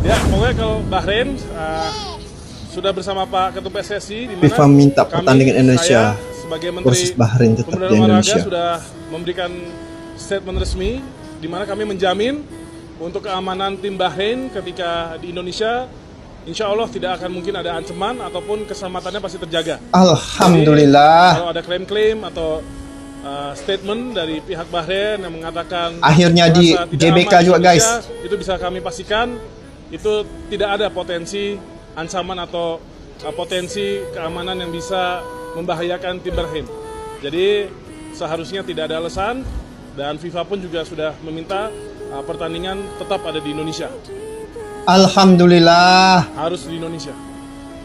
Ya, pokoknya kalau Bahrain sudah bersama Pak Ketua PSSI, di mana FIFA minta pertandingan Indonesia saya sebagai Menteri versus Bahrain tetap Pemuda di dan Olahraga Indonesia. sudah memberikan statement resmi di mana kami menjamin untuk keamanan tim Bahrain ketika di Indonesia, insya Allah tidak akan mungkin ada ancaman ataupun keselamatannya pasti terjaga. Alhamdulillah. Jadi, kalau ada klaim-klaim atau statement dari pihak Bahrain yang mengatakan Akhirnya di GBK juga guys, itu bisa kami pastikan itu tidak ada potensi ancaman atau potensi keamanan yang bisa membahayakan tim Bahrain. Jadi seharusnya tidak ada alasan, dan FIFA pun juga sudah meminta pertandingan tetap ada di Indonesia. Alhamdulillah. Harus di Indonesia.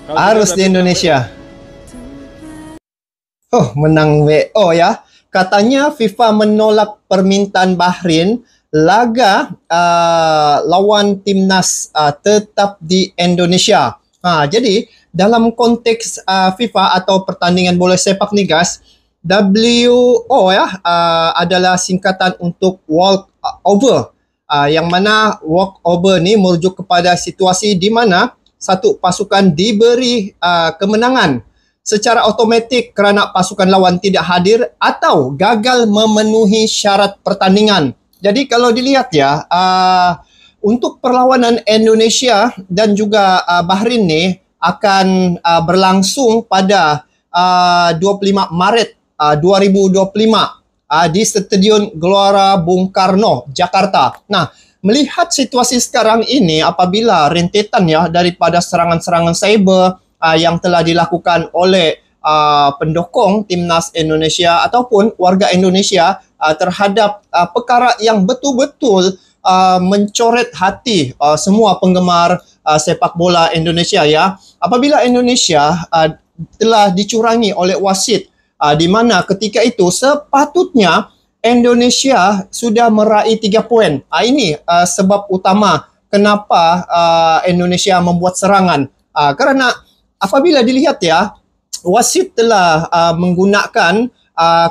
Harus di Indonesia. Oh, menang WO ya. Katanya FIFA menolak permintaan Bahrain laga lawan timnas tetap di Indonesia. Jadi dalam konteks FIFA atau pertandingan bola sepak nih guys, WO ya adalah singkatan untuk walk over. Yang mana walk over ni merujuk kepada situasi di mana satu pasukan diberi kemenangan secara automatik kerana pasukan lawan tidak hadir atau gagal memenuhi syarat pertandingan. Jadi kalau dilihat ya, untuk perlawanan Indonesia dan juga Bahrain ni akan berlangsung pada 25 Maret 2025 di Stadion Gelora Bung Karno, Jakarta. Nah, melihat situasi sekarang ini apabila rentetan ya daripada serangan-serangan cyber yang telah dilakukan oleh pendukung timnas Indonesia ataupun warga Indonesia terhadap perkara yang betul-betul mencoret hati semua penggemar sepak bola Indonesia ya. Apabila Indonesia telah dicurangi oleh wasit, di mana ketika itu sepatutnya Indonesia sudah meraih 3 poin. Ini sebab utama kenapa Indonesia membuat serangan. Kerana apabila dilihat ya, wasit telah menggunakan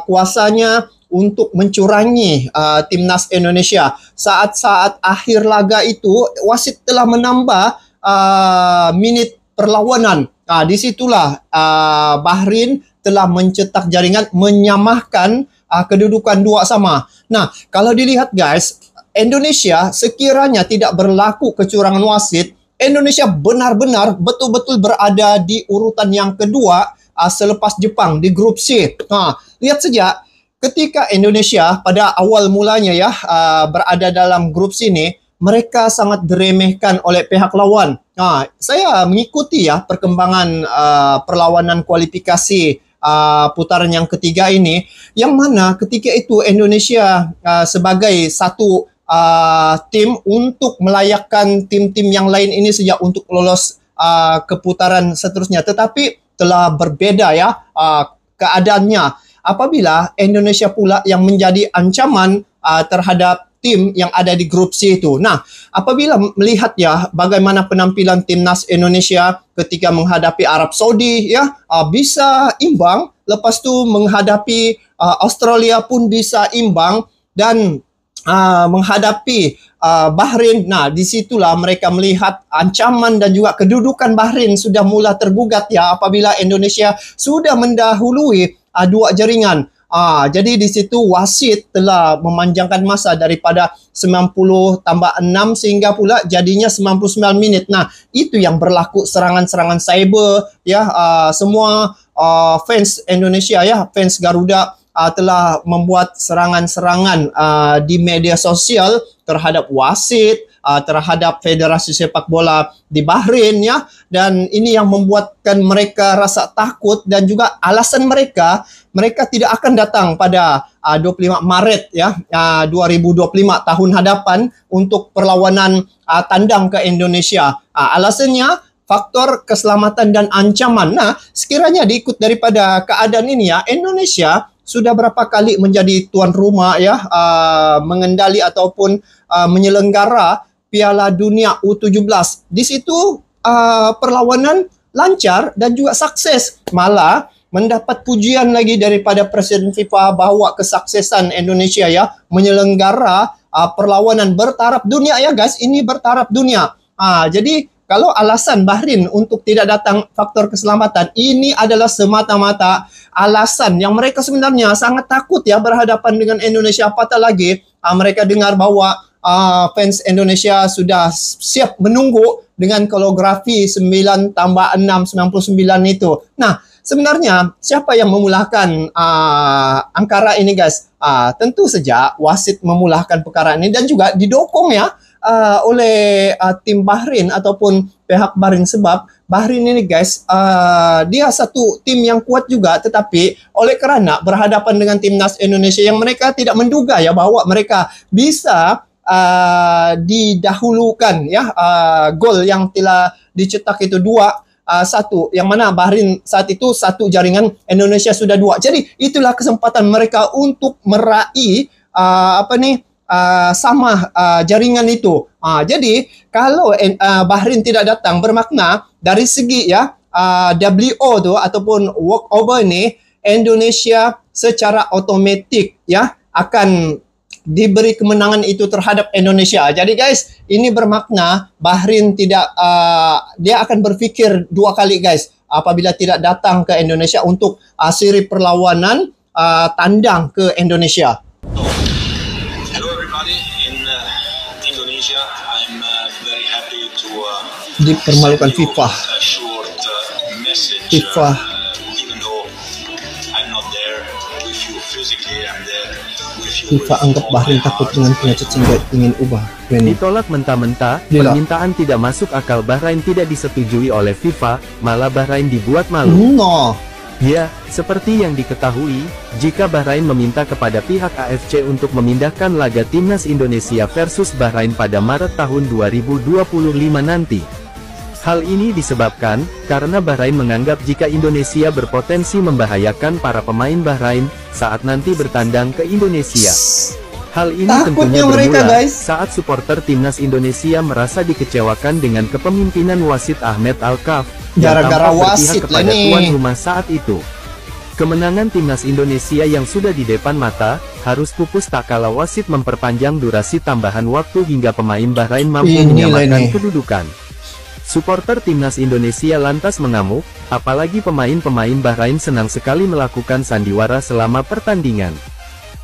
kuasanya untuk mencurangi timnas Indonesia. Saat-saat akhir laga itu, wasit telah menambah minit perlawanan. Disitulah Bahrain telah mencetak jaringan menyamakan kedudukan 2 sama. Nah, kalau dilihat guys, Indonesia sekiranya tidak berlaku kecurangan wasit, Indonesia benar-benar betul-betul berada di urutan yang kedua selepas Jepang di grup C. Lihat saja ketika Indonesia pada awal mulanya ya berada dalam grup C ini, mereka sangat diremehkan oleh pihak lawan. Saya mengikuti ya perkembangan perlawanan kualifikasi putaran yang ketiga ini, yang mana ketika itu Indonesia sebagai satu tim untuk melayakkan tim-tim yang lain ini saja untuk lolos ke putaran seterusnya. Tetapi telah berbeda ya keadaannya apabila Indonesia pula yang menjadi ancaman terhadap tim yang ada di grup C itu. Nah, apabila melihat ya bagaimana penampilan timnas Indonesia ketika menghadapi Arab Saudi ya, bisa imbang, lepas tu menghadapi Australia pun bisa imbang, dan menghadapi Bahrain. Nah, disitulah mereka melihat ancaman dan juga kedudukan Bahrain sudah mula tergugat ya apabila Indonesia sudah mendahului 2 jaringan. Jadi di situ wasit telah memanjangkan masa daripada 90 tambah 6 sehingga pula jadinya 99 minit. Nah, itu yang berlaku serangan-serangan cyber ya. Semua fans Indonesia ya, fans Garuda telah membuat serangan-serangan di media sosial terhadap wasit, terhadap Federasi Sepak Bola di Bahrain ya, dan ini yang membuatkan mereka rasa takut, dan juga alasan mereka tidak akan datang pada 25 Maret ya 2025 tahun hadapan untuk perlawanan tandang ke Indonesia. Alasannya faktor keselamatan dan ancaman. Nah, sekiranya diikut daripada keadaan ini ya, Indonesia sudah berapa kali menjadi tuan rumah ya, mengendali ataupun menyelenggara Piala Dunia U17. Di situ perlawanan lancar dan juga sukses. Malah mendapat pujian lagi daripada Presiden FIFA bahawa kesuksesan Indonesia ya menyelenggara perlawanan bertaraf dunia ya guys. Ini bertaraf dunia. Jadi kalau alasan Bahrain untuk tidak datang faktor keselamatan, ini adalah semata-mata alasan yang mereka sebenarnya sangat takut ya berhadapan dengan Indonesia. Apatah lagi mereka dengar bahwa fans Indonesia sudah siap menunggu dengan koreografi 9 tambah 6, 99 itu. Nah, sebenarnya siapa yang memulahkan angkara ini guys? Tentu saja wasit memulahkan perkara ini dan juga didukung ya oleh tim Bahrain ataupun pihak Bahrain, sebab Bahrain ini guys dia satu tim yang kuat juga, tetapi oleh kerana berhadapan dengan timnas Indonesia yang mereka tidak menduga ya bahwa mereka bisa didahulukan ya, gol yang telah dicetak itu 2-1, yang mana Bahrain saat itu satu jaringan, Indonesia sudah 2. Jadi itulah kesempatan mereka untuk meraih sama jaringan itu. Jadi kalau Bahrain tidak datang, bermakna dari segi ya WO tu ataupun walkover ni, Indonesia secara otomatik ya akan diberi kemenangan itu terhadap Indonesia. Jadi guys, ini bermakna Bahrain tidak dia akan berfikir 2 kali guys apabila tidak datang ke Indonesia untuk siri perlawanan tandang ke Indonesia. Hello everybody in Indonesia. I'm very happy to Dipermalukan send you FIFA. a short message. FIFA. Even though I'm not there with you physically, I'm there with you. FIFA anggap Bahrain takut dengan penyakit sehingga ingin ubah venue. Ditolak mentah-mentah, Gila. permintaan tidak masuk akal Bahrain tidak disetujui oleh FIFA, malah Bahrain dibuat malu. No. Ya, seperti yang diketahui, jika Bahrain meminta kepada pihak AFC untuk memindahkan laga timnas Indonesia versus Bahrain pada Maret tahun 2025 nanti. Hal ini disebabkan, karena Bahrain menganggap jika Indonesia berpotensi membahayakan para pemain Bahrain, saat nanti bertandang ke Indonesia. Hal ini Takutnya tentunya mereka, bermula guys. saat supporter timnas Indonesia merasa dikecewakan dengan kepemimpinan wasit Ahmed Al-Kaf, yang Gara-gara tampak berpihak wasit lah kepada nih. tuan rumah saat itu. Kemenangan timnas Indonesia yang sudah di depan mata, harus pupus tak kala wasit memperpanjang durasi tambahan waktu hingga pemain Bahrain mampu Inilah menyamakan nih. kedudukan. Supporter timnas Indonesia lantas mengamuk, apalagi pemain-pemain Bahrain senang sekali melakukan sandiwara selama pertandingan.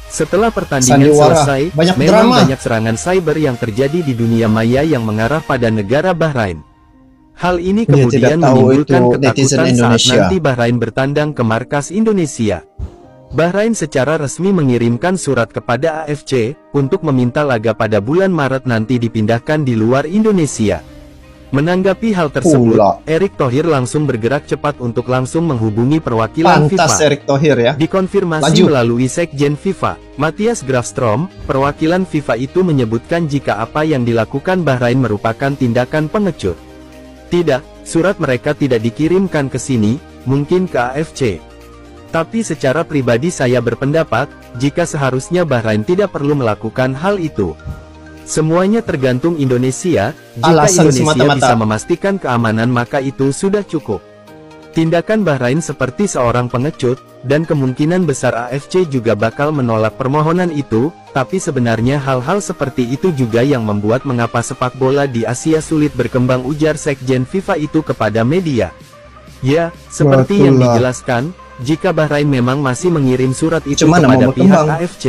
Setelah pertandingan Sandiwara, selesai, banyak memang drama. banyak serangan cyber yang terjadi di dunia maya yang mengarah pada negara Bahrain. Hal ini Dia kemudian tidak tahu menimbulkan itu netizen ketakutan saat Indonesia. nanti Bahrain bertandang ke markas Indonesia. Bahrain secara resmi mengirimkan surat kepada AFC, untuk meminta laga pada bulan Maret nanti dipindahkan di luar Indonesia. Menanggapi hal tersebut, Pula. Erick Thohir langsung bergerak cepat untuk langsung menghubungi perwakilan Pantas FIFA. Erick Thohir ya. Dikonfirmasi Laju. melalui Sekjen FIFA, Matthias Grafstrom, perwakilan FIFA itu menyebutkan jika apa yang dilakukan Bahrain merupakan tindakan pengecut. Tidak, surat mereka tidak dikirimkan ke sini, mungkin ke AFC. Tapi secara pribadi saya berpendapat, jika seharusnya Bahrain tidak perlu melakukan hal itu. Semuanya tergantung Indonesia, jika Alasan Indonesia semata-mata. bisa memastikan keamanan maka itu sudah cukup. Tindakan Bahrain seperti seorang pengecut, dan kemungkinan besar AFC juga bakal menolak permohonan itu, tapi sebenarnya hal-hal seperti itu juga yang membuat mengapa sepak bola di Asia sulit berkembang, ujar Sekjen FIFA itu kepada media. Ya, seperti yang Betul lah. dijelaskan, jika Bahrain memang masih mengirim surat itu Cuman kepada mau pihak berkembang. AFC.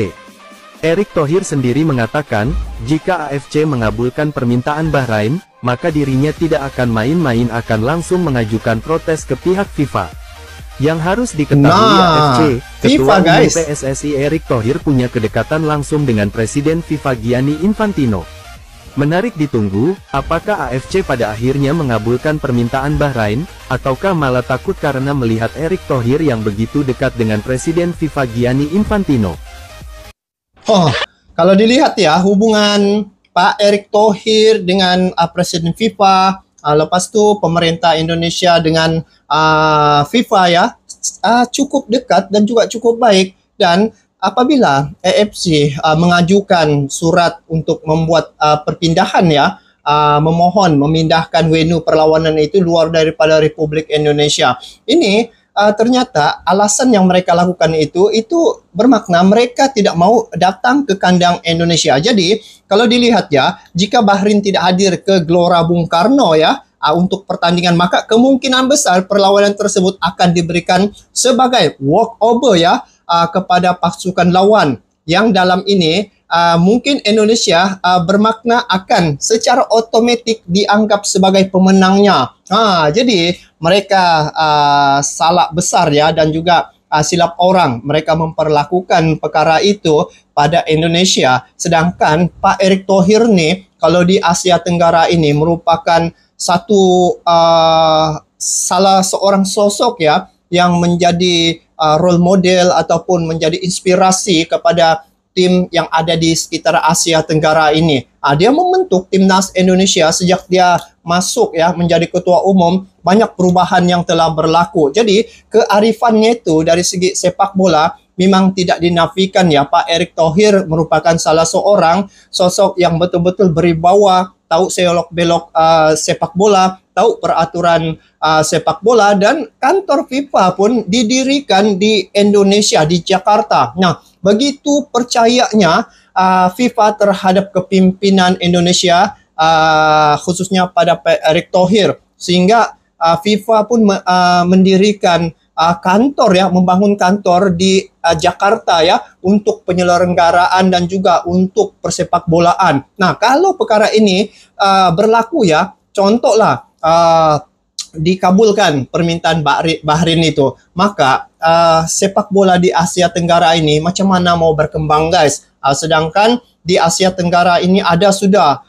Erick Thohir sendiri mengatakan, jika AFC mengabulkan permintaan Bahrain, maka dirinya tidak akan main-main, akan langsung mengajukan protes ke pihak FIFA. Yang harus diketahui Nah, AFC, FIFA, Ketua Umum guys. PSSI Erick Thohir punya kedekatan langsung dengan Presiden FIFA Gianni Infantino. Menarik ditunggu, apakah AFC pada akhirnya mengabulkan permintaan Bahrain, ataukah malah takut karena melihat Erick Thohir yang begitu dekat dengan Presiden FIFA Gianni Infantino. Kalau dilihat ya hubungan Pak Erick Thohir dengan Presiden FIFA, lepas tu pemerintah Indonesia dengan FIFA ya, cukup dekat dan juga cukup baik. Dan apabila AFC mengajukan surat untuk membuat perpindahan ya, memohon memindahkan venue perlawanan itu luar daripada Republik Indonesia, ini ternyata alasan yang mereka lakukan itu bermakna mereka tidak mau datang ke kandang Indonesia. Jadi kalau dilihat ya, jika Bahrain tidak hadir ke Gelora Bung Karno ya untuk pertandingan, maka kemungkinan besar perlawanan tersebut akan diberikan sebagai walkover ya kepada pasukan lawan, yang dalam ini mungkin Indonesia bermakna akan secara otomatik dianggap sebagai pemenangnya. Jadi mereka salah besar ya, dan juga silap orang mereka memperlakukan perkara itu pada Indonesia. Sedangkan Pak Erick Thohir nih, kalau di Asia Tenggara ini merupakan salah seorang sosok ya yang menjadi role model ataupun menjadi inspirasi kepada tim yang ada di sekitar Asia Tenggara ini. Dia membentuk timnas Indonesia sejak dia masuk ya menjadi ketua umum. Banyak perubahan yang telah berlaku. Jadi kearifannya itu dari segi sepak bola memang tidak dinafikan ya. Pak Erick Thohir merupakan salah seorang sosok yang betul-betul berwibawa, tahu selok-belok sepak bola, tahu peraturan sepak bola, dan kantor FIFA pun didirikan di Indonesia, di Jakarta. Nah, begitu percayanya FIFA terhadap kepimpinan Indonesia, khususnya pada Pak Erick Thohir, sehingga FIFA pun mendirikan kantor ya, membangun kantor di Jakarta ya untuk penyelenggaraan dan juga untuk persepak bolaan. Nah, kalau perkara ini berlaku ya, contohlah dikabulkan permintaan Bahrain itu, maka sepak bola di Asia Tenggara ini macam mana mau berkembang, guys? Sedangkan di Asia Tenggara ini ada sudah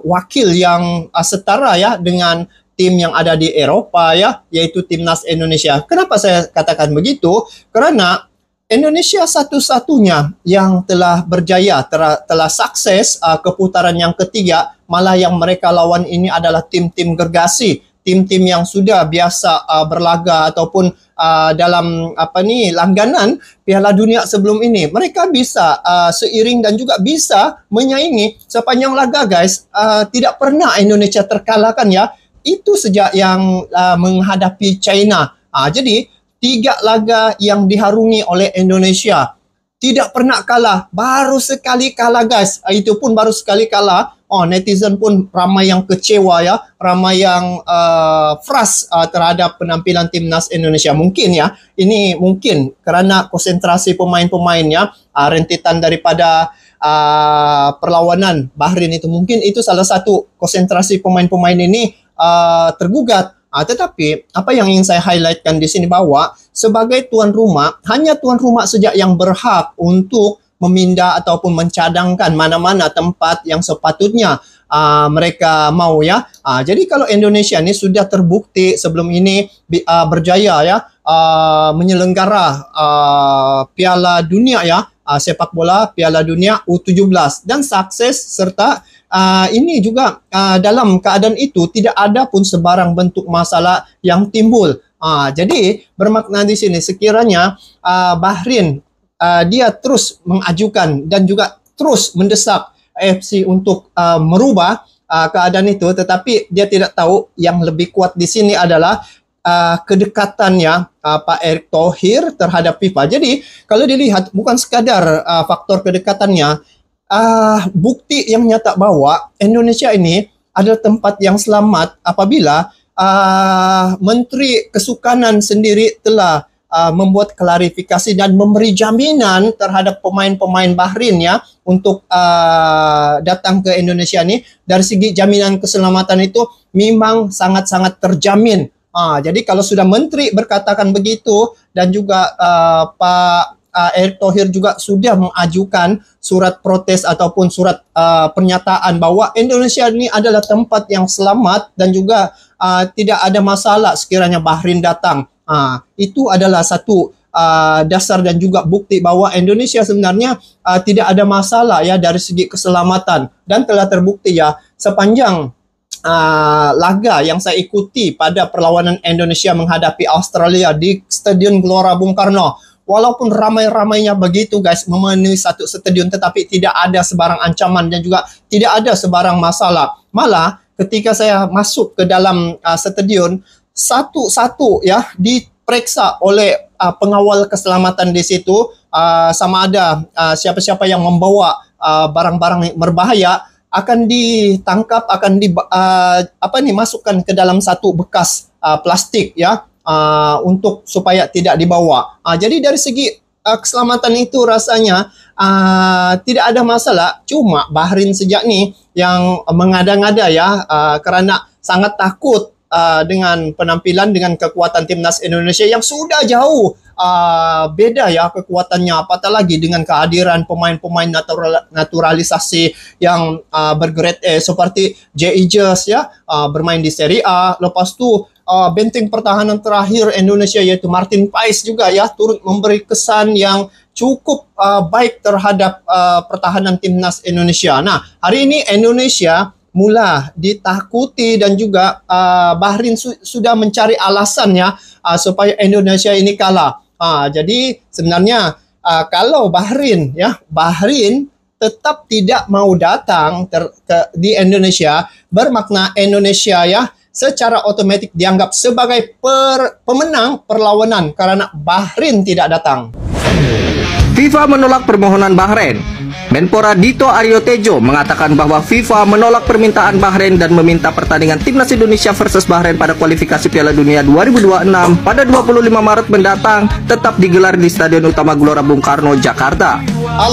wakil yang setara ya dengan tim yang ada di Eropa ya, yaitu timnas Indonesia. Kenapa saya katakan begitu? Karena Indonesia satu-satunya yang telah berjaya, telah sukses ke putaran yang ketiga, malah yang mereka lawan ini adalah tim-tim gergasi, tim-tim yang sudah biasa berlaga ataupun dalam langganan Piala Dunia sebelum ini. Mereka bisa seiring dan juga bisa menyaingi sepanjang laga, guys. Tidak pernah Indonesia terkalahkan ya. Itu sejak yang menghadapi China. Jadi 3 laga yang diharungi oleh Indonesia, tidak pernah kalah. Baru sekali kalah, guys. Itu pun baru sekali kalah. Netizen pun ramai yang kecewa ya, ramai yang frust terhadap penampilan timnas Indonesia. Mungkin ya, ini mungkin kerana konsentrasi pemain-pemainnya, rentetan daripada perlawanan Bahrain itu, mungkin itu salah satu konsentrasi pemain-pemain ini tergugat. Tetapi apa yang ingin saya highlightkan di sini, bahwa sebagai tuan rumah, hanya tuan rumah saja yang berhak untuk memindah ataupun mencadangkan mana-mana tempat yang sepatutnya mereka mau ya. Jadi kalau Indonesia ini sudah terbukti sebelum ini berjaya ya menyelenggara Piala Dunia ya, sepak bola Piala Dunia U17, dan sukses, serta ini juga dalam keadaan itu tidak ada pun sebarang bentuk masalah yang timbul. Jadi bermakna di sini sekiranya Bahrain dia terus mengajukan dan juga terus mendesak AFC untuk merubah keadaan itu, tetapi dia tidak tahu yang lebih kuat di sini adalah kedekatannya Pak Erick Thohir terhadap FIFA. Jadi kalau dilihat bukan sekadar faktor kedekatannya, bukti yang nyata bahwa Indonesia ini adalah tempat yang selamat apabila Menteri Kesukanan sendiri telah membuat klarifikasi dan memberi jaminan terhadap pemain-pemain Bahrain ya untuk datang ke Indonesia ini. Dari segi jaminan keselamatan itu memang sangat-sangat terjamin. Jadi kalau sudah menteri berkatakan begitu, dan juga Pak Erick Thohir juga sudah mengajukan surat protes ataupun surat pernyataan bahwa Indonesia ini adalah tempat yang selamat dan juga tidak ada masalah sekiranya Bahrain datang. Itu adalah satu dasar dan juga bukti bahwa Indonesia sebenarnya tidak ada masalah ya dari segi keselamatan, dan telah terbukti ya sepanjang laga yang saya ikuti pada perlawanan Indonesia menghadapi Australia di Stadion Gelora Bung Karno. Walaupun ramai-ramainya begitu, guys, memenuhi satu stadion, tetapi tidak ada sebarang ancaman dan juga tidak ada sebarang masalah. Malah ketika saya masuk ke dalam stadion, satu-satu ya di diperiksa oleh pengawal keselamatan di situ, sama ada siapa-siapa yang membawa barang-barang berbahaya akan ditangkap, akan masukkan ke dalam satu bekas plastik ya, untuk supaya tidak dibawa. Jadi dari segi keselamatan itu rasanya tidak ada masalah. Cuma Bahrain sejak ni yang mengada-ngada ya, kerana sangat takut dengan penampilan, dengan kekuatan timnas Indonesia yang sudah jauh beda ya kekuatannya, apatah lagi dengan kehadiran pemain-pemain naturalisasi yang bergrade A seperti J.I.Jes ya, bermain di Serie A. Lepas tu benteng pertahanan terakhir Indonesia yaitu Martin Pais juga ya turut memberi kesan yang cukup baik terhadap pertahanan timnas Indonesia. Nah, hari ini Indonesia mula ditakuti dan juga Bahrain sudah mencari alasannya supaya Indonesia ini kalah. Jadi sebenarnya kalau Bahrain tetap tidak mau datang di Indonesia, bermakna Indonesia ya secara otomatis dianggap sebagai pemenang perlawanan karena Bahrain tidak datang. FIFA menolak permohonan Bahrain. Menpora Dito Aryo Tejo mengatakan bahwa FIFA menolak permintaan Bahrain dan meminta pertandingan timnas Indonesia versus Bahrain pada kualifikasi Piala Dunia 2026 pada 25 Maret mendatang tetap digelar di Stadion Utama Gelora Bung Karno, Jakarta.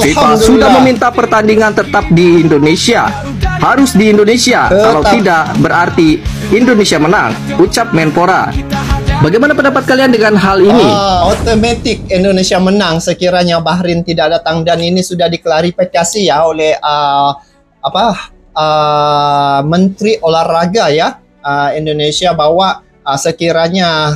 FIFA sudah meminta pertandingan tetap di Indonesia. Harus di Indonesia, kalau tidak berarti Indonesia menang, ucap Menpora. Bagaimana pendapat kalian dengan hal ini? Otomatik Indonesia menang sekiranya Bahrain tidak datang, dan ini sudah diklarifikasi ya oleh Menteri Olahraga ya Indonesia bahwa sekiranya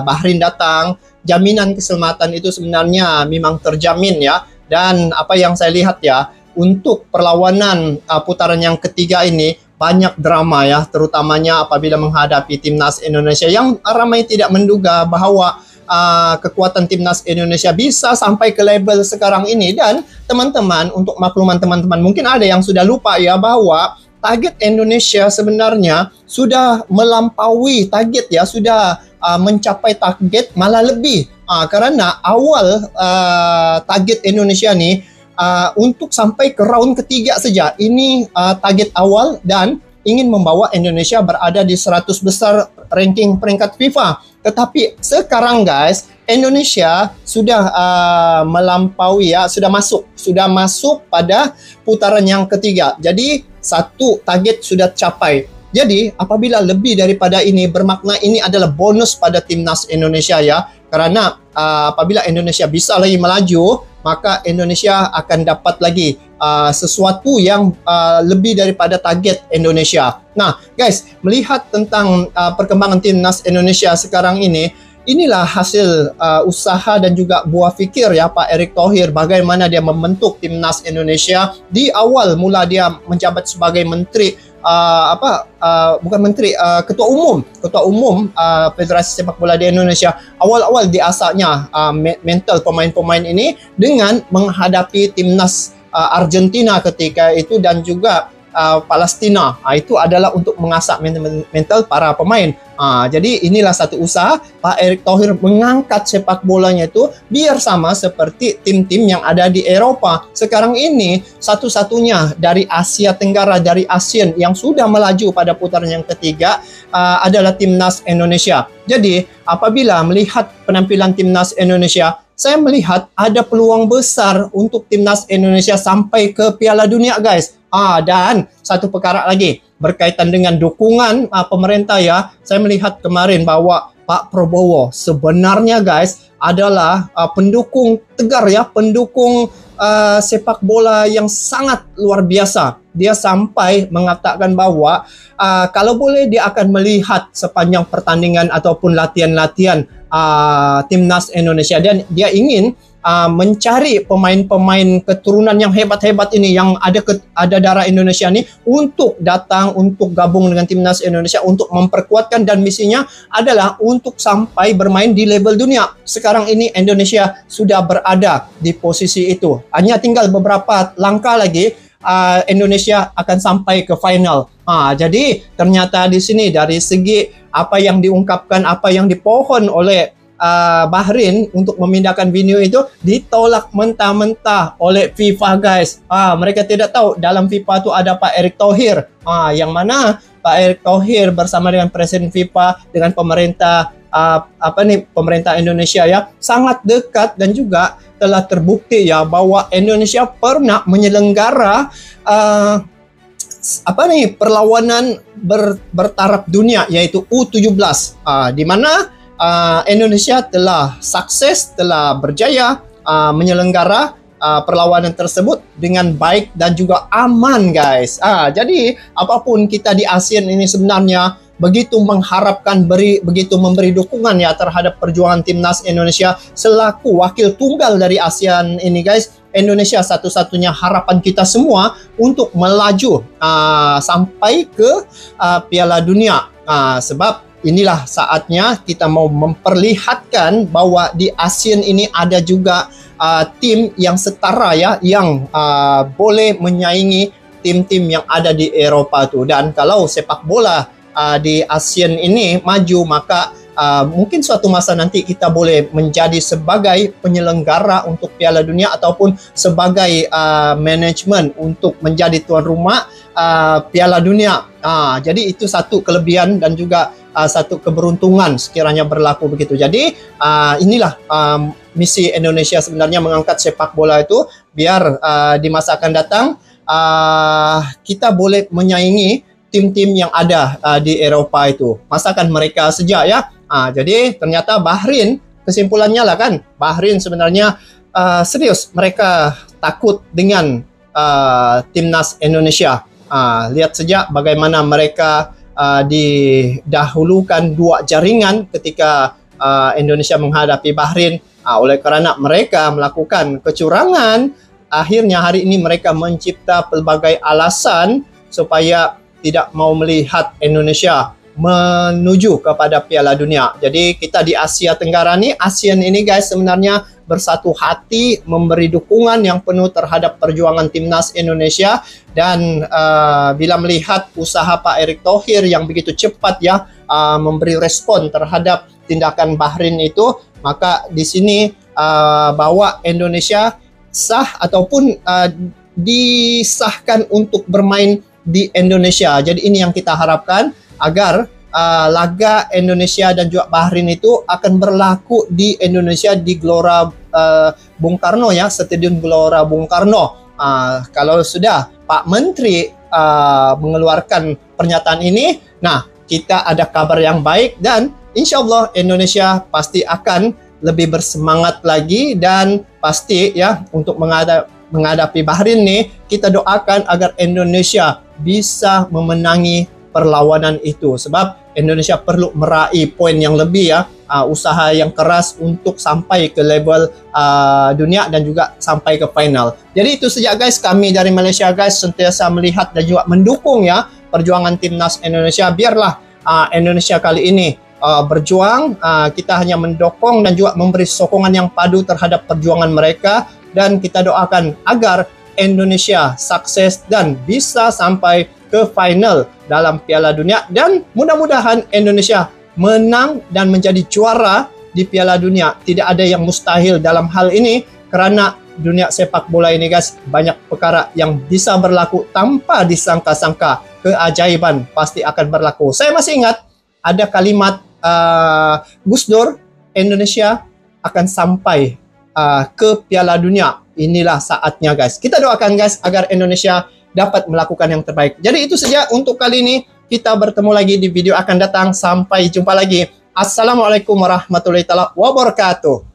Bahrain datang, jaminan keselamatan itu sebenarnya memang terjamin ya. Dan apa yang saya lihat ya, untuk perlawanan putaran yang ketiga ini banyak drama ya, terutamanya apabila menghadapi timnas Indonesia yang ramai tidak menduga bahwa kekuatan timnas Indonesia bisa sampai ke level sekarang ini. Dan teman-teman, untuk makluman teman-teman, mungkin ada yang sudah lupa ya bahwa target Indonesia sebenarnya sudah melampaui target ya, sudah mencapai target malah lebih, karena awal target Indonesia nih untuk sampai ke round ketiga saja. Ini target awal dan ingin membawa Indonesia berada di 100 besar ranking peringkat FIFA. Tetapi sekarang guys, Indonesia sudah melampaui ya, sudah masuk pada putaran yang ketiga. Jadi satu target sudah capai. Jadi apabila lebih daripada ini, bermakna ini adalah bonus pada timnas Indonesia ya. Karena apabila Indonesia bisa lagi melaju, maka Indonesia akan dapat lagi sesuatu yang lebih daripada target Indonesia. Nah, guys, melihat tentang perkembangan timnas Indonesia sekarang ini, inilah hasil usaha dan juga buah fikir ya Pak Erick Thohir, bagaimana dia membentuk timnas Indonesia. Di awal mula dia menjabat sebagai menteri ketua umum Federasi Sepak Bola di Indonesia. Awal-awal diasahnya mental pemain-pemain ini dengan menghadapi timnas Argentina ketika itu dan juga Palestina. Itu adalah untuk mengasah mental para pemain. Jadi inilah satu usaha Pak Erick Thohir mengangkat sepak bolanya itu biar sama seperti tim-tim yang ada di Eropa. Sekarang ini satu-satunya dari Asia Tenggara, dari ASEAN yang sudah melaju pada putaran yang ketiga adalah timnas Indonesia. Jadi apabila melihat penampilan timnas Indonesia, saya melihat ada peluang besar untuk timnas Indonesia sampai ke Piala Dunia guys. Dan satu perkara lagi berkaitan dengan dukungan pemerintah ya. Saya melihat kemarin bahwa Pak Prabowo sebenarnya guys adalah pendukung tegar ya, pendukung sepak bola yang sangat luar biasa. Dia sampai mengatakan bahwa kalau boleh dia akan melihat sepanjang pertandingan ataupun latihan-latihan timnas Indonesia, dan dia ingin mencari pemain-pemain keturunan yang hebat-hebat ini yang ada darah Indonesia ini untuk datang untuk gabung dengan timnas Indonesia untuk memperkuatkan, dan misinya adalah untuk sampai bermain di level dunia. Sekarang ini Indonesia sudah berada di posisi itu. Hanya tinggal beberapa langkah lagi Indonesia akan sampai ke final. Jadi ternyata di sini dari segi apa yang diungkapkan, apa yang dipohon oleh Bahrain untuk memindahkan venue itu ditolak mentah-mentah oleh FIFA guys. Mereka tidak tahu dalam FIFA tu ada Pak Erick Thohir. Yang mana Pak Erick Thohir bersama dengan Presiden FIFA dengan pemerintah pemerintah Indonesia ya sangat dekat, dan juga telah terbukti ya bahwa Indonesia pernah menyelenggara perlawanan bertaraf dunia yaitu U17 di mana Indonesia telah sukses, telah berjaya menyelenggara perlawanan tersebut dengan baik dan juga aman guys. Jadi apapun kita di ASEAN ini sebenarnya begitu mengharapkan, begitu memberi dukungan ya terhadap perjuangan timnas Indonesia selaku wakil tunggal dari ASEAN ini guys. Indonesia satu-satunya harapan kita semua untuk melaju sampai ke Piala Dunia. Sebab inilah saatnya kita mau memperlihatkan bahwa di ASEAN ini ada juga tim yang setara ya, yang boleh menyaingi tim-tim yang ada di Eropa tu. Dan kalau sepak bola di ASEAN ini maju, maka mungkin suatu masa nanti kita boleh menjadi sebagai penyelenggara untuk Piala Dunia ataupun sebagai manajemen untuk menjadi tuan rumah Piala Dunia. Jadi itu satu kelebihan dan juga satu keberuntungan sekiranya berlaku begitu. Jadi inilah misi Indonesia sebenarnya mengangkat sepak bola itu biar di masa akan datang kita boleh menyaingi tim-tim yang ada di Eropa itu. Masakan mereka sejak ya. Jadi ternyata Bahrain, kesimpulannya lah kan, Bahrain sebenarnya serius mereka takut dengan timnas Indonesia. Lihat sejak bagaimana mereka didahulukan 2 jaringan ketika Indonesia menghadapi Bahrain. Oleh kerana mereka melakukan kecurangan, akhirnya hari ini mereka mencipta pelbagai alasan supaya tidak mau melihat Indonesia menuju kepada Piala Dunia. Jadi kita di Asia Tenggara ni, ASEAN ini guys sebenarnya bersatu hati memberi dukungan yang penuh terhadap perjuangan timnas Indonesia. Dan bila melihat usaha Pak Erick Thohir yang begitu cepat ya memberi respon terhadap tindakan Bahrain itu, maka di sini bahwa Indonesia sah ataupun disahkan untuk bermain di Indonesia. Jadi ini yang kita harapkan agar laga Indonesia dan juga Bahrain itu akan berlaku di Indonesia di Gelora Bung Karno ya, Stadion Gelora Bung Karno. Kalau sudah Pak Menteri mengeluarkan pernyataan ini, nah kita ada kabar yang baik dan insya Allah Indonesia pasti akan lebih bersemangat lagi, dan pasti ya untuk menghadapi Bahrain nih kita doakan agar Indonesia bisa memenangi perlawanan itu, sebab Indonesia perlu meraih poin yang lebih ya, usaha yang keras untuk sampai ke level dunia dan juga sampai ke final. Jadi itu saja guys, kami dari Malaysia guys sentiasa melihat dan juga mendukung ya perjuangan timnas Indonesia. Biarlah Indonesia kali ini berjuang, kita hanya mendukung dan juga memberi sokongan yang padu terhadap perjuangan mereka, dan kita doakan agar Indonesia sukses dan bisa sampai ke final dalam Piala Dunia, dan mudah-mudahan Indonesia menang dan menjadi juara di Piala Dunia. Tidak ada yang mustahil dalam hal ini, karena dunia sepak bola ini guys banyak perkara yang bisa berlaku tanpa disangka-sangka. Keajaiban pasti akan berlaku. Saya masih ingat ada kalimat Gus Dur, Indonesia akan sampai ke Piala Dunia. Inilah saatnya guys. Kita doakan guys agar Indonesia dapat melakukan yang terbaik. Jadi itu saja untuk kali ini. Kita bertemu lagi di video akan datang. Sampai jumpa lagi. Assalamualaikum warahmatullahi wabarakatuh.